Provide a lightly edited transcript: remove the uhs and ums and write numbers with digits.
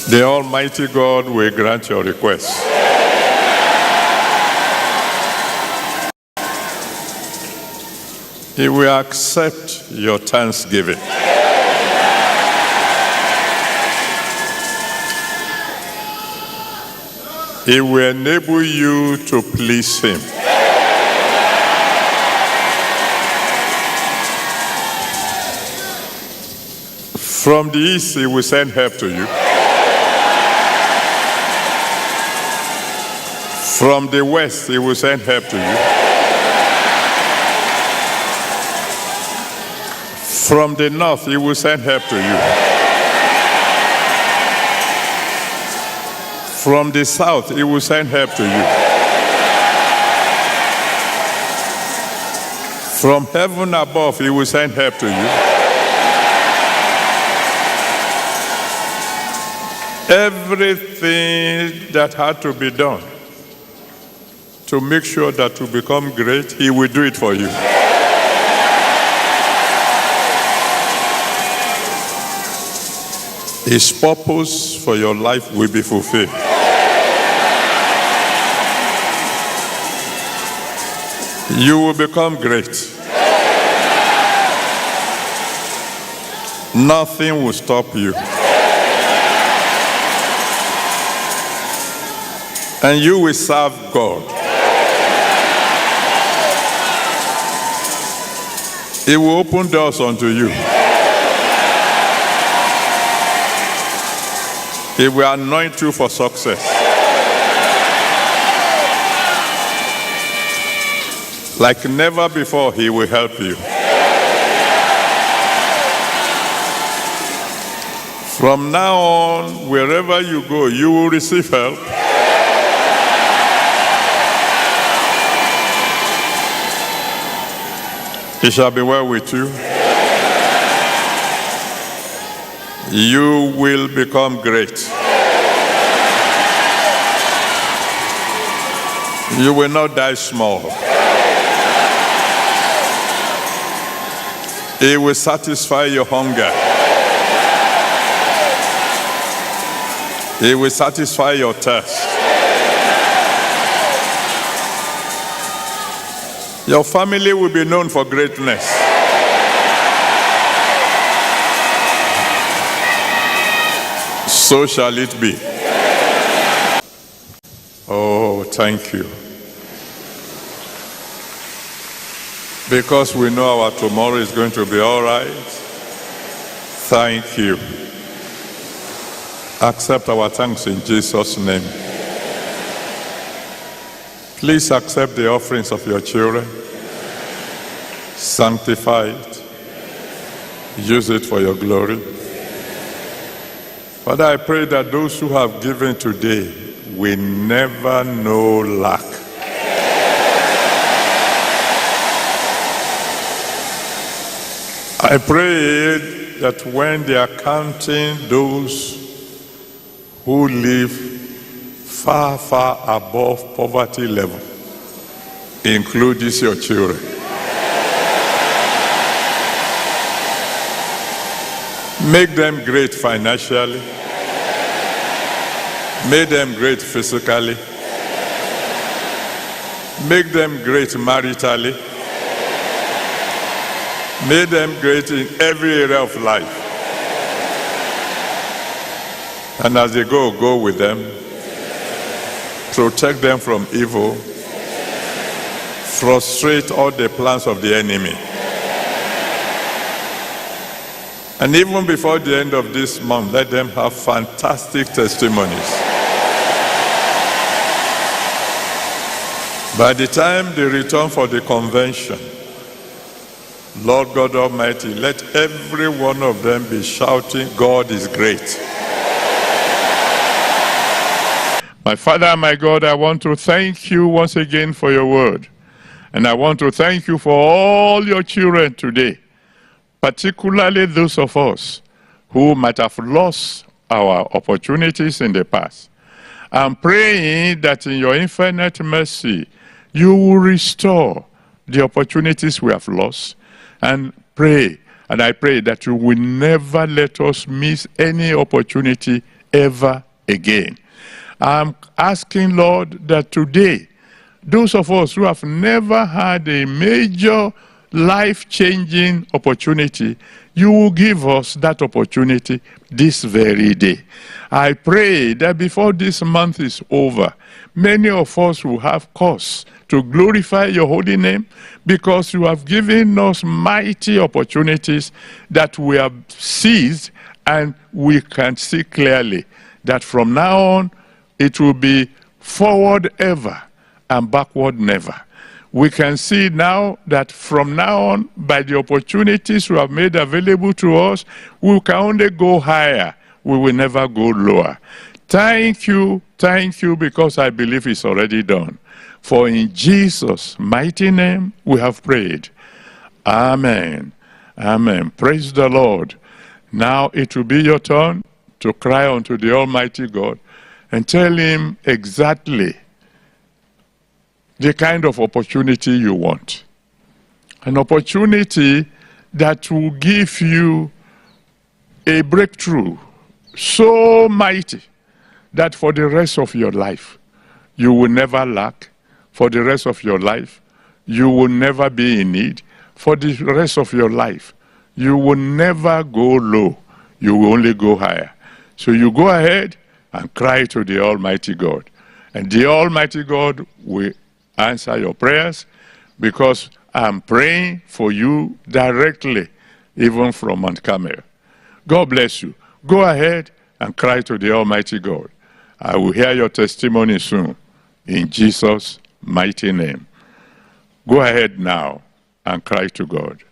The Almighty God will grant your request. He will accept your thanksgiving. He will enable you to please him. From the east, he will send help to you. From the west, he will send help to you. From the north, he will send help to you. From the south, he will send help to you. From heaven above, he will send help to you. Everything that had to be done to make sure that you become great, he will do it for you. His purpose for your life will be fulfilled. You will become great. Nothing will stop you. And you will serve God. He will open doors unto you. He will anoint you for success. Like never before, he will help you. From now on, wherever you go, you will receive help. It shall be well with you. You will become great. You will not die small. He will satisfy your hunger. He will satisfy your thirst. Your family will be known for greatness. So shall it be. Oh, thank you. Because we know our tomorrow is going to be all right. Thank you. Accept our thanks in Jesus' name. Please accept the offerings of your children. Sanctify it. Use it for your glory. Father, I pray that those who have given today will never know lack. I pray that when they are counting those who live far, far above poverty level, include these your children. Make them great financially. Make them great physically. Make them great maritally. Make them great in every area of life. And as they go with them. Protect them from evil. Frustrate all the plans of the enemy. And even before the end of this month, let them have fantastic testimonies. By the time they return for the convention, Lord God Almighty, let every one of them be shouting, God is great. My Father, my God, I want to thank you once again for your word. And I want to thank you for all your children today, particularly those of us who might have lost our opportunities in the past. I'm praying that in your infinite mercy, you will restore the opportunities we have lost. And I pray that you will never let us miss any opportunity ever again. I'm asking, Lord, that today, those of us who have never had a major life-changing opportunity, you will give us that opportunity this very day. I pray that before this month is over, many of us will have cause to glorify your holy name, because you have given us mighty opportunities that we have seized, and we can see clearly that from now on, it will be forward ever and backward never. We can see now that from now on, by the opportunities you have made available to us, we can only go higher. We will never go lower. Thank you, because I believe it's already done. For in Jesus' mighty name we have prayed. Amen. Amen. Praise the Lord. Now it will be your turn to cry unto the Almighty God and tell him exactly the kind of opportunity you want. An opportunity that will give you a breakthrough so mighty that for the rest of your life, you will never lack. For the rest of your life, you will never be in need. For the rest of your life, you will never go low. You will only go higher. So you go ahead and cry to the Almighty God. And the Almighty God will answer your prayers, because I'm praying for you directly, even from Mount Carmel. God bless you. Go ahead and cry to the Almighty God. I will hear your testimony soon, in Jesus' mighty name. Go ahead now and cry to God.